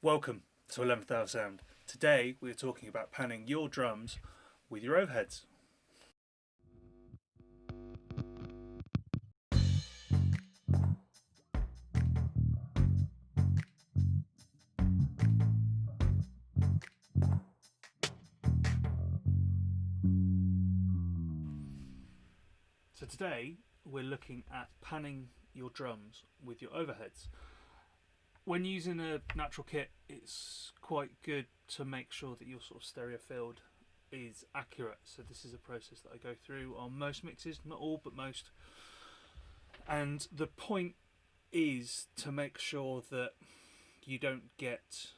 Welcome to 11th Hour Sound. Today we're talking about panning your drums with your overheads. So today we're looking at panning your drums with your overheads. When using a natural kit, it's quite good to make sure that your sort of stereo field is accurate. So this is a process that I go through on most mixes, not all but most. And the point is to make sure that you don't get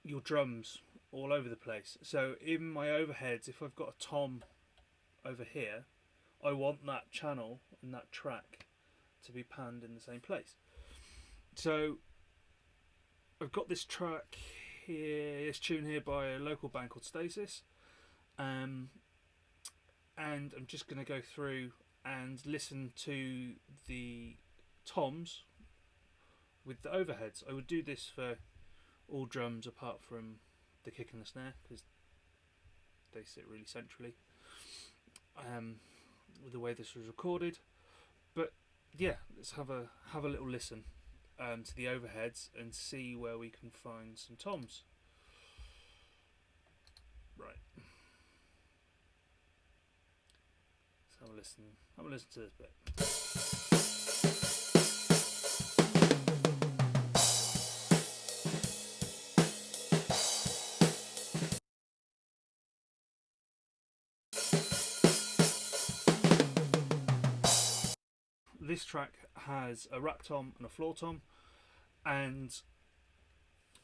your drums all over the place. So in my overheads, if I've got a tom over here, I want that channel and that track to be panned in the same place. So I've got this track here, this tune here by a local band called Stasis, and I'm just going to go through and listen to the toms with the overheads. I would do this for all drums apart from the kick and the snare because they sit really centrally with the way this was recorded. But yeah, let's have a little listen to the overheads and see where we can find some toms. Right. Let's have a listen. Have a listen to this bit. This track has a rack tom and a floor tom, and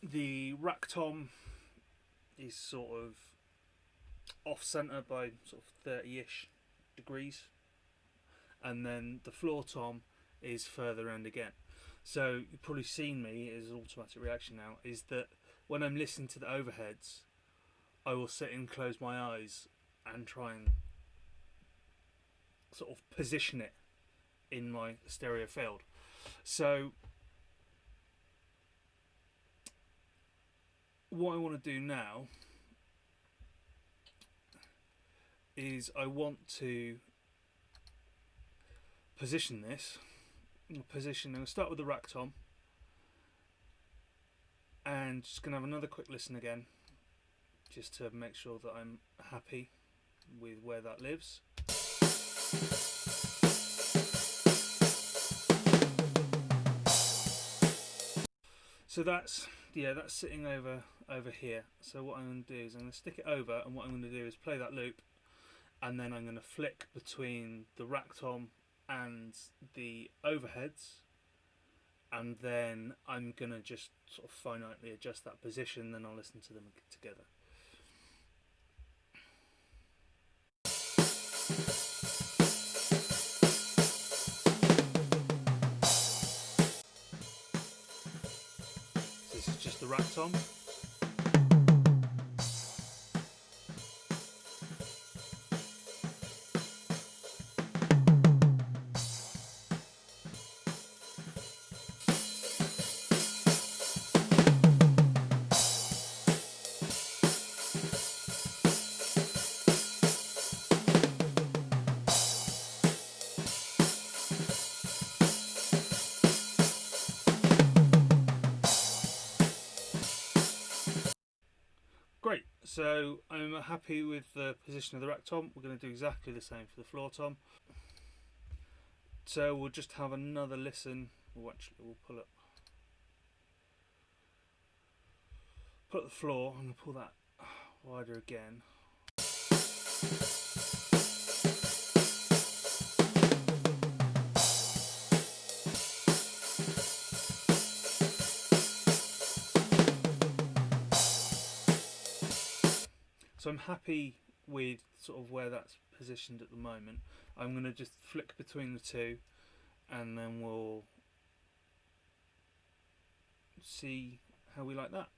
the rack tom is sort of off centre by sort of 30-ish degrees, and then the floor tom is further end again. So you've probably seen me as an automatic reaction now is that when I'm listening to the overheads, I will sit and close my eyes and try and sort of position it in my stereo field. So what I want to do now is I want to position this. I'm going to start with the rack tom and just going to have another quick listen again just to make sure that I'm happy with where that lives. So that's sitting over here. So what I'm going to do is I'm going to stick it over, and what I'm going to do is play that loop, and then I'm going to flick between the rack tom and the overheads, and then I'm going to just sort of finitely adjust that position, then I'll listen to them together. So this is just the rack tom. Great, so I'm happy with the position of the rack tom. We're going to do exactly the same for the floor tom. So we'll just have another listen. We'll pull up the floor. I'm going to pull that wider again. So I'm happy with sort of where that's positioned at the moment. I'm going to just flick between the two, and then we'll see how we like that.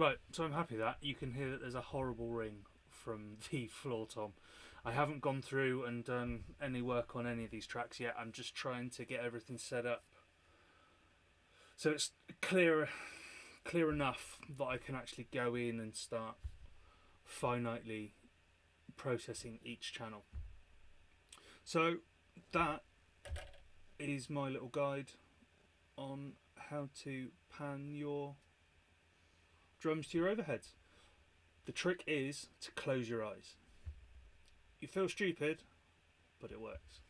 Right, so I'm happy that you can hear that there's a horrible ring from the floor tom. I haven't gone through and done any work on any of these tracks yet. I'm just trying to get everything set up so it's clear enough that I can actually go in and start finitely processing each channel. So that is my little guide on how to pan your drums to your overheads. The trick is to close your eyes. You feel stupid, but it works.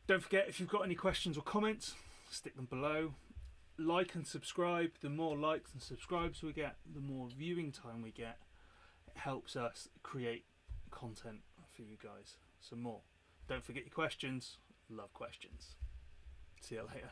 Don't forget, if you've got any questions or comments, stick them below. Like and subscribe. The more likes and subscribes we get, the more viewing time we get. It helps us create content for you guys some more. Don't forget your questions. Love questions. See you later.